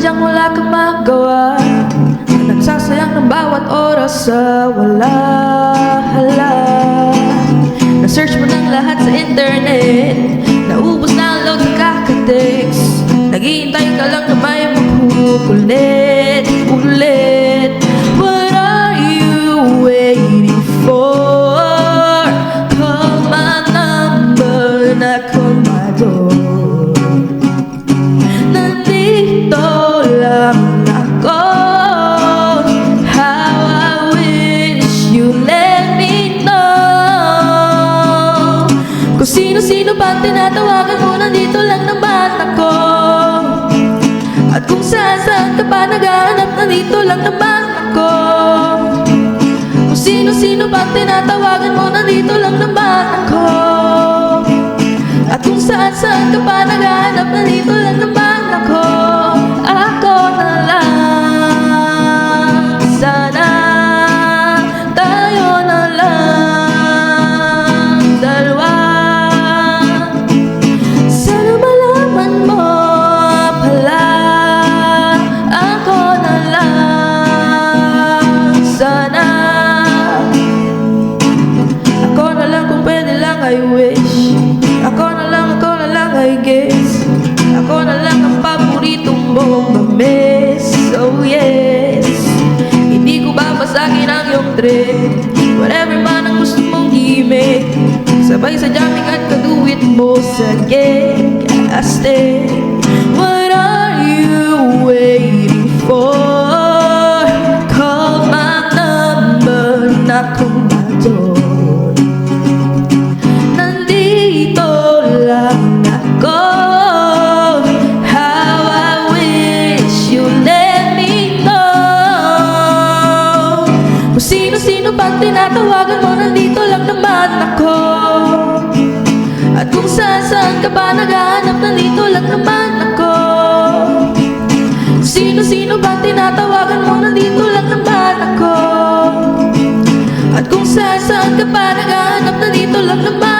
sadyang wala kang magawa, na nagsasayang ng bawat oras sa wala hala. Na-search mo ng lahat sa internet, naubos na ang load sa kakatext, naghihintay ka lang na may magkukulit ulit. What are you waiting for? Call my number, knock on my door. Nandito lang ako. How I wish you let me know. Kung sino-sino pa tinatawagan mo, nandito lang naman ako. At kung saan-saan ka pa naghahanap, nandito lang naman ako. Kung sino-sino pa tinatawagan mo, nandito lang naman ako. At kung saan-saan ka pa naghahanap, nandito lang naman ako. Ako na lang, sana tayo na lang dalawa. Sana malaman mo pala, ako na lang, sana. Ako na lang kung pwede lang, I wish. Ako na lang, I guess. Ako na lang ang paboritong mong mamiss. Oh yes, hindi ko babasagin ang iyong trip. Whatever man ang gusto mong gimmick, sabay sa jamming at kaduwit mo sa gastic. What are you waiting for? Call my number, knock on my door. Nandito lang ako. How I wish you let me know. Kung sino-sino pa tinatawagan mo, nandito lang naman ako. At kung saan-saan ka pa naghahanap, nandito lang naman ako. Kung sino-sino pa tinatawagan mo, nandito lang naman ako. At kung saan-saan ka pa naghahanap, nandito lang naman